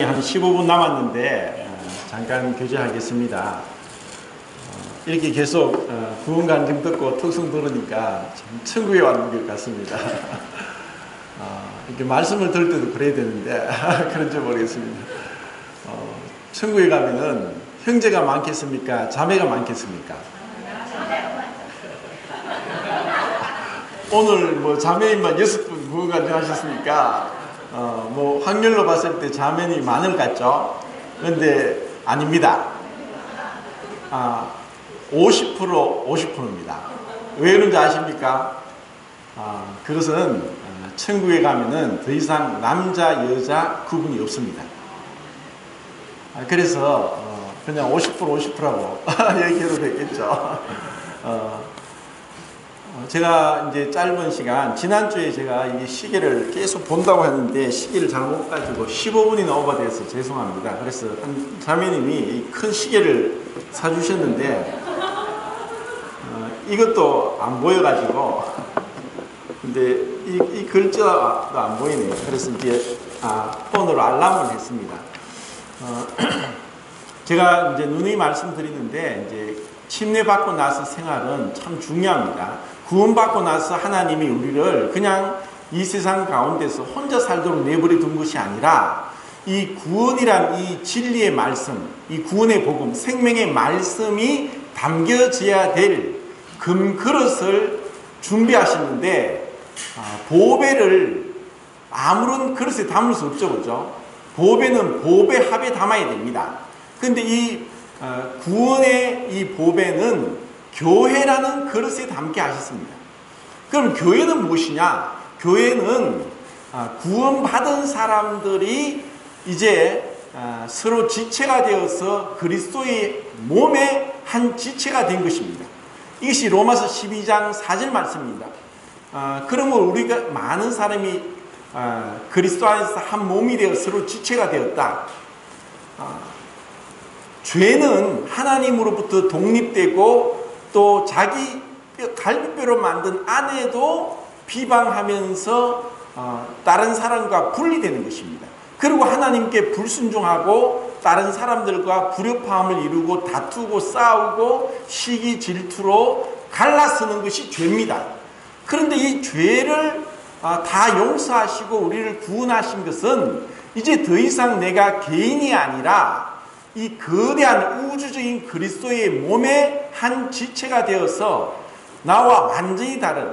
한 15분 남았는데 잠깐 교제하겠습니다. 이렇게 계속 구원 간증 듣고 특성 들으니까 참 천국에 왔는 것 같습니다. 이렇게 말씀을 들을 때도 그래야 되는데 그런지 모르겠습니다. 천국에 가면은 형제가 많겠습니까? 자매가 많겠습니까? 오늘 뭐 자매님만 6분 구원 간증 하셨으니까 뭐 확률로 봤을 때 자매님이 많을 것 같죠? 그런데 아닙니다. 50% 50%입니다. 왜 그런지 아십니까? 그것은 천국에 가면은 더 이상 남자 여자 구분이 없습니다. 그래서 그냥 50% 50%라고 얘기해도 되겠죠. 제가 이제 짧은 시간, 지난주에 제가 이 시계를 계속 본다고 했는데 시계를 잘못 가지고 15분이나 오버돼서 죄송합니다. 그래서 한 자매님이 큰 시계를 사주셨는데 이것도 안 보여가지고, 근데 이 글자도 안 보이네요. 그래서 이제 폰으로 알람을 했습니다. 제가 이제 누누이 말씀드리는데 이제 침례받고 나서 생활은 참 중요합니다. 구원받고 나서 하나님이 우리를 그냥 이 세상 가운데서 혼자 살도록 내버려 둔 것이 아니라 이 구원이란 이 진리의 말씀, 이 구원의 복음, 생명의 말씀이 담겨져야 될 금그릇을 준비하시는데 보배를 아무런 그릇에 담을 수 없죠, 그죠? 보배는 보배 합에 담아야 됩니다. 근데 이 구원의 이 보배는 교회라는 그릇에 담게 하셨습니다. 그럼 교회는 무엇이냐? 교회는 구원받은 사람들이 이제 서로 지체가 되어서 그리스도의 몸의 한 지체가 된 것입니다. 이것이 로마서 12장 4절 말씀입니다. 그러므로 우리가 많은 사람이 그리스도 안에서 한 몸이 되어 서로 지체가 되었다. 죄는 하나님으로부터 독립되고 또 자기 갈비뼈로 만든 아내도 비방하면서 다른 사람과 분리되는 것입니다. 그리고 하나님께 불순종하고 다른 사람들과 불협화음을 이루고 다투고 싸우고 시기 질투로 갈라서는 것이 죄입니다. 그런데 이 죄를 다 용서하시고 우리를 구원하신 것은 이제 더 이상 내가 개인이 아니라 이 거대한 우주적인 그리스도의 몸의 한 지체가 되어서 나와 완전히 다른,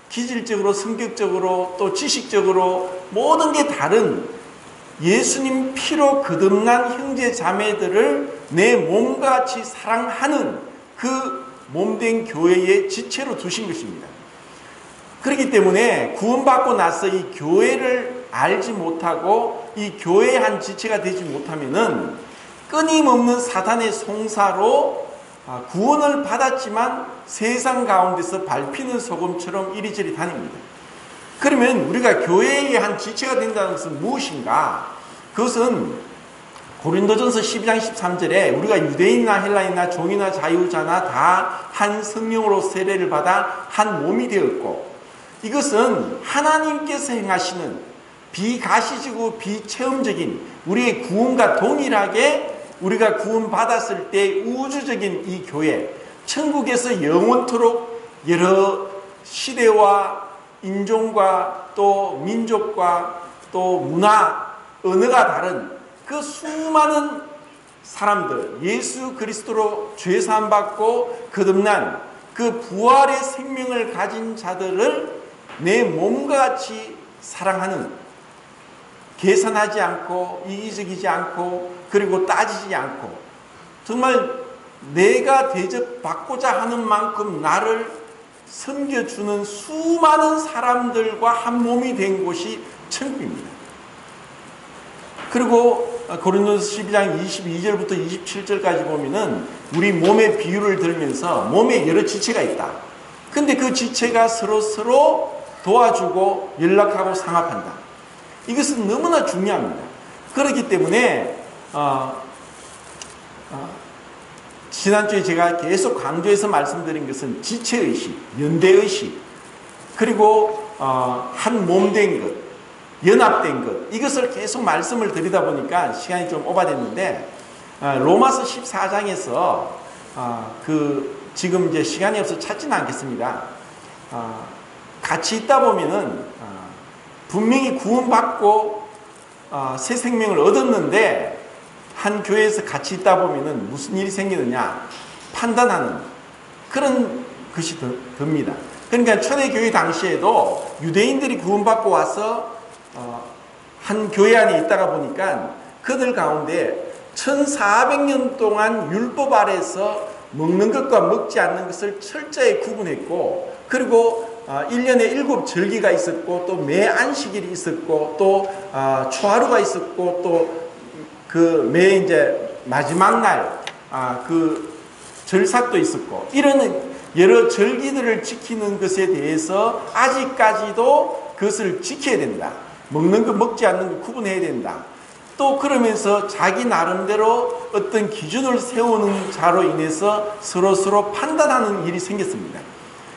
기질적으로 성격적으로 또 지식적으로 모든 게 다른 예수님 피로 거듭난 형제 자매들을 내 몸과 같이 사랑하는 그 몸된 교회의 지체로 두신 것입니다. 그렇기 때문에 구원받고 나서 이 교회를 알지 못하고 이 교회의 한 지체가 되지 못하면은 끊임없는 사탄의 송사로 구원을 받았지만 세상 가운데서 밟히는 소금처럼 이리저리 다닙니다. 그러면 우리가 교회의 한 지체가 된다는 것은 무엇인가? 그것은 고린도전서 12장 13절에 우리가 유대인이나 헬라인이나 종이나 자유자나 다 한 성령으로 세례를 받아 한 몸이 되었고, 이것은 하나님께서 행하시는 비가시적이고 비체험적인 우리의 구원과 동일하게 우리가 구원받았을 때 우주적인 이 교회, 천국에서 영원토록 여러 시대와 인종과 또 민족과 또 문화, 언어가 다른 그 수많은 사람들, 예수 그리스도로 죄사함 받고 거듭난 그 부활의 생명을 가진 자들을 내 몸과 같이 사랑하는, 계산하지 않고 이기적이지 않고 그리고 따지지 않고 정말 내가 대접받고자 하는 만큼 나를 섬겨주는 수많은 사람들과 한 몸이 된 곳이 천국입니다. 그리고 고린도서 12장 22절부터 27절까지 보면은 우리 몸의 비유를 들면서 몸에 여러 지체가 있다. 근데 그 지체가 서로 도와주고 연락하고 상합한다. 이것은 너무나 중요합니다. 그렇기 때문에 지난주에 제가 계속 강조해서 말씀드린 것은 지체의식, 연대의식, 그리고 한 몸 된 것, 연합된 것, 이것을 계속 말씀을 드리다 보니까 시간이 좀 오바됐는데, 로마서 14장에서 지금 이제 시간이 없어서 찾지는 않겠습니다. 같이 있다 보면은 분명히 구원받고 새 생명을 얻었는데, 한 교회에서 같이 있다 보면은 무슨 일이 생기느냐 판단하는 그런 것이 듭니다. 그러니까 초대교회 당시에도 유대인들이 구원받고 와서 한 교회 안에 있다가 보니까 그들 가운데 1400년 동안 율법 아래서 먹는 것과 먹지 않는 것을 철저히 구분했고, 그리고 1년에 7절기가 있었고, 또 매 안식일이 있었고, 또 초하루가 있었고, 또 그 매 이제 마지막 날 그 절삭도 있었고, 이런 여러 절기들을 지키는 것에 대해서 아직까지도 그것을 지켜야 된다. 먹는 것 먹지 않는 것 구분해야 된다. 또 그러면서 자기 나름대로 어떤 기준을 세우는 자로 인해서 서로 판단하는 일이 생겼습니다.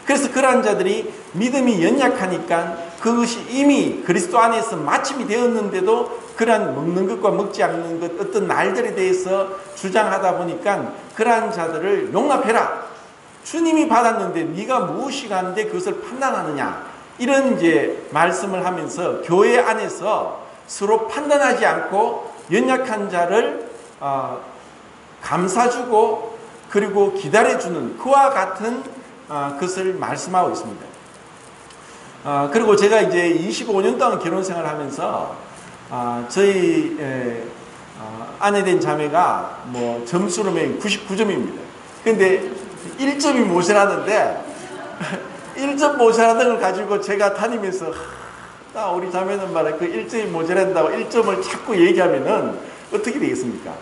그래서 그러한 자들이 믿음이 연약하니까 그것이 이미 그리스도 안에서 마침이 되었는데도 그러한 먹는 것과 먹지 않는 것 어떤 날들에 대해서 주장하다 보니까 그러한 자들을 용납해라. 주님이 받았는데 네가 무엇이 가는데 그것을 판단하느냐. 이런 이제 말씀을 하면서 교회 안에서 서로 판단하지 않고 연약한 자를 감싸주고 그리고 기다려주는 그와 같은 것을 말씀하고 있습니다. 그리고 제가 이제 25년 동안 결혼 생활을 하면서 저희 아내 된 자매가 뭐 점수로 매긴 99점입니다. 근데 1점이 모자라는데 1점 모자라는 걸 가지고 제가 다니면서 우리 자매는 말이야 그 1점이 모자란다고 1점을 자꾸 얘기하면은 어떻게 되겠습니까?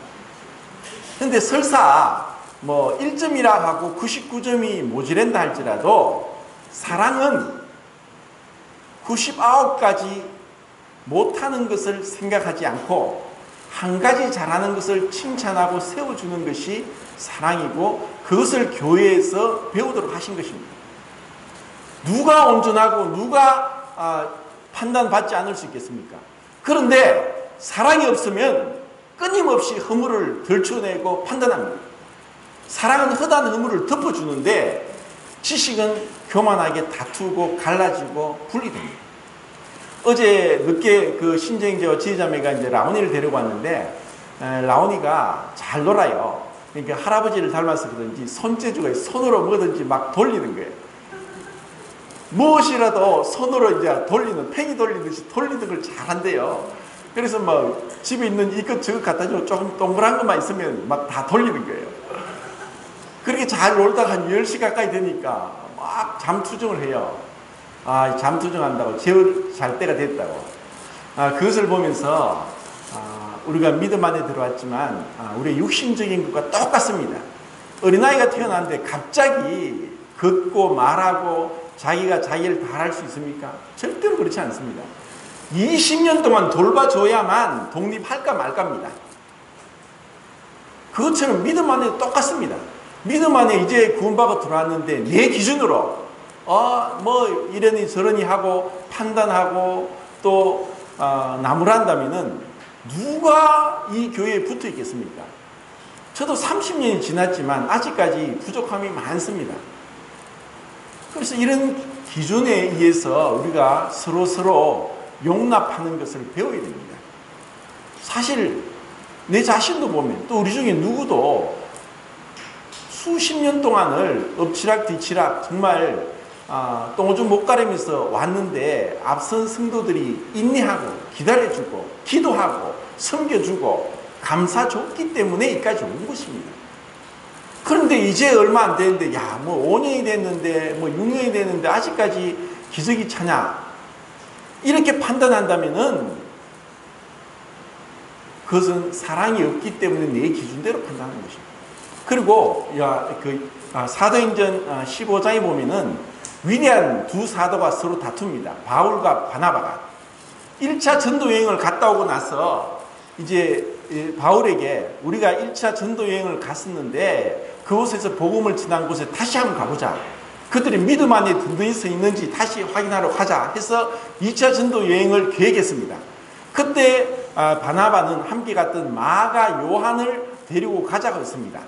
근데 설사 뭐 1점이라 하고 99점이 모자란다 할지라도 사랑은 99가지 못하는 것을 생각하지 않고 한 가지 잘하는 것을 칭찬하고 세워주는 것이 사랑이고, 그것을 교회에서 배우도록 하신 것입니다. 누가 온전하고 누가 판단받지 않을 수 있겠습니까? 그런데 사랑이 없으면 끊임없이 허물을 들춰내고 판단합니다. 사랑은 허다한 허물을 덮어주는데 지식은 교만하게 다투고 갈라지고 분리됩니다. 어제 늦게 그 신정제와 지혜자매가 이제 라온이를 데리고 왔는데 라온이가 잘 놀아요. 그러니까 할아버지를 닮아서 그런지 손재주가 손으로 뭐든지 막 돌리는 거예요. 무엇이라도 손으로 이제 돌리는, 팽이 돌리듯이 돌리는 걸 잘한대요. 그래서 뭐 집에 있는 이것 저것 갖다 주고 조금 동그란 것만 있으면 막 다 돌리는 거예요. 그렇게 잘 놀다가 한 10시 가까이 되니까 막 잠투정을 해요. 잠투정한다고 잘 때가 됐다고. 그것을 보면서 우리가 믿음 안에 들어왔지만 우리의 육신적인 것과 똑같습니다. 어린아이가 태어났는데 갑자기 걷고 말하고 자기가 자기를 다 할 수 있습니까? 절대로 그렇지 않습니다. 20년 동안 돌봐줘야만 독립할까 말까입니다. 그것처럼 믿음 안에 똑같습니다. 믿음 안에 이제 구원받고 들어왔는데 내 기준으로 뭐 이러니 저러니 하고 판단하고 또 나무란다면은 누가 이 교회에 붙어 있겠습니까? 저도 30년이 지났지만 아직까지 부족함이 많습니다. 그래서 이런 기준에 의해서 우리가 서로 용납하는 것을 배워야 됩니다. 사실 내 자신도 보면 또 우리 중에 누구도 수십 년 동안을 엎치락 뒤치락 정말 똥오줌 못 가리면서 왔는데 앞선 성도들이 인내하고 기다려주고 기도하고 섬겨주고 감사줬기 때문에 여기까지 온 것입니다. 그런데 이제 얼마 안 되는데 뭐 5년이 됐는데 뭐 6년이 됐는데 아직까지 기적이 차냐 이렇게 판단한다면은 그것은 사랑이 없기 때문에 내 기준대로 판단하는 것입니다. 그리고 사도행전 15장에 보면은 위대한 두 사도가 서로 다툽니다. 바울과 바나바가 1차 전도 여행을 갔다 오고 나서 이제 바울에게 우리가 1차 전도 여행을 갔었는데 그곳에서 복음을 전한 곳에 다시 한번 가보자. 그들이 믿음 안에 든든히 서 있는지 다시 확인하러 가자 해서 2차 전도 여행을 계획했습니다. 그때 바나바는 함께 갔던 마가 요한을 데리고 가자고 했습니다.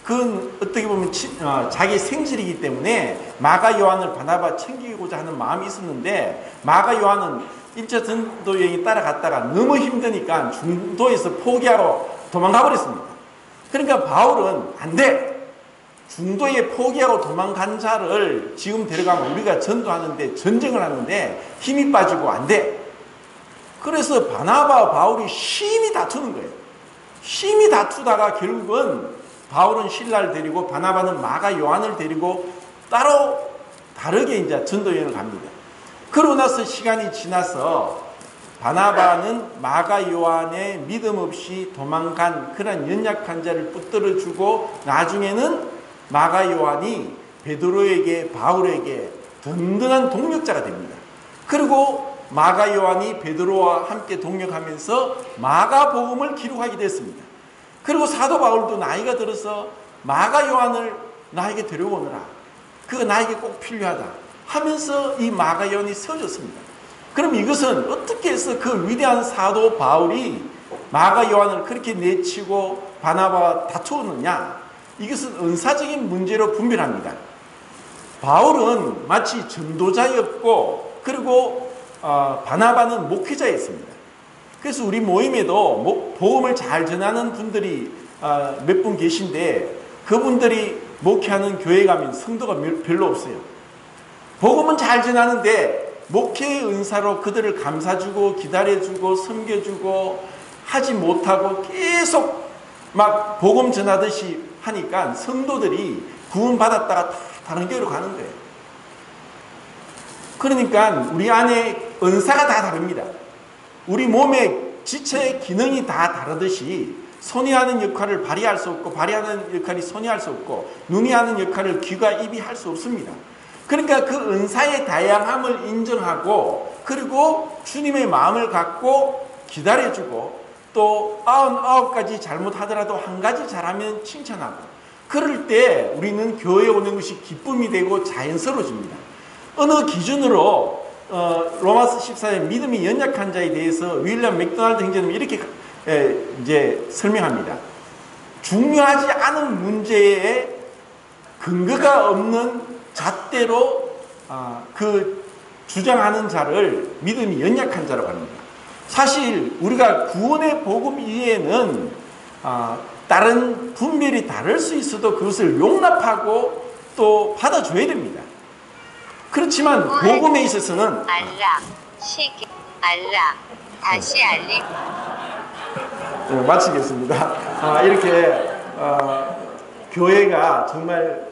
그건 어떻게 보면 자기 생질이기 때문에 마가 요한을 바나바 챙기고자 하는 마음이 있었는데, 마가 요한은 1차 전도 여행에 따라갔다가 너무 힘드니까 중도에서 포기하러 도망가 버렸습니다. 그러니까 바울은 안 돼! 중도에 포기하고 도망간 자를 지금 데려가면 우리가 전도하는데, 전쟁을 하는데 힘이 빠지고 안 돼. 그래서 바나바와 바울이 심히 다투는 거예요. 심히 다투다가 결국은 바울은 신라를 데리고 바나바는 마가 요한을 데리고 따로 다르게 이제 전도 여행을 갑니다. 그러고 나서 시간이 지나서 바나바는 마가 요한의 믿음 없이 도망간 그런 연약한 자를 붙들어주고, 나중에는 마가 요한이 베드로에게, 바울에게 든든한 동력자가 됩니다. 그리고 마가 요한이 베드로와 함께 동력하면서 마가복음을 기록하게 됐습니다. 그리고 사도 바울도 나이가 들어서 마가 요한을 나에게 데려오너라, 그거 나에게 꼭 필요하다 하면서 이 마가 요한이 세워졌습니다. 그럼 이것은 어떻게 해서 그 위대한 사도 바울이 마가 요한을 그렇게 내치고 바나바와 다투었느냐? 이것은 은사적인 문제로 분별합니다. 바울은 마치 전도자였고, 그리고 바나바는 목회자였습니다. 그래서 우리 모임에도 복음을 잘 전하는 분들이 몇 분 계신데, 그분들이 목회하는 교회 가면 성도가 별로 없어요. 복음은 잘 전하는데 목회의 은사로 그들을 감싸주고 기다려주고 섬겨주고 하지 못하고 계속 막 복음 전하듯이 하니까 성도들이 구원받았다가 다 다른 교회로 가는 거예요. 그러니까 우리 안에 은사가 다 다릅니다. 우리 몸의 지체의 기능이 다 다르듯이 손이 하는 역할을 발휘할 수 없고, 발휘하는 역할이 손이 할 수 없고, 눈이 하는 역할을 귀가 입이 할 수 없습니다. 그러니까 그 은사의 다양함을 인정하고, 그리고 주님의 마음을 갖고 기다려주고, 또 99가지 잘못하더라도 한 가지 잘하면 칭찬하고, 그럴 때 우리는 교회에 오는 것이 기쁨이 되고 자연스러워집니다. 어느 기준으로 로마서 14장 믿음이 연약한 자에 대해서 윌리엄 맥도날드 행자님이 이렇게 이제 설명합니다. 중요하지 않은 문제에 근거가 없는 잣대로 그 주장하는 자를 믿음이 연약한 자라고 합니다. 사실 우리가 구원의 복음 이외에는 다른 분별이 다를 수 있어도 그것을 용납하고 또 받아줘야 됩니다. 그렇지만 복음에 있어서는 알람, 시계, 알람, 다시 알림. 마치겠습니다. 이렇게 교회가 정말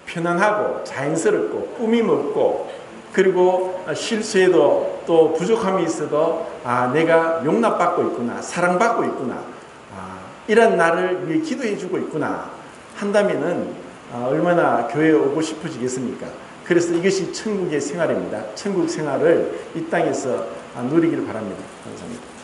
편안하고 자연스럽고 꾸밈 없고, 그리고 실수에도 또 부족함이 있어도 내가 용납받고 있구나, 사랑받고 있구나, 이런 나를 위해 기도해주고 있구나 한다면은 얼마나 교회에 오고 싶어지겠습니까? 그래서 이것이 천국의 생활입니다. 천국 생활을 이 땅에서 누리기를 바랍니다. 감사합니다.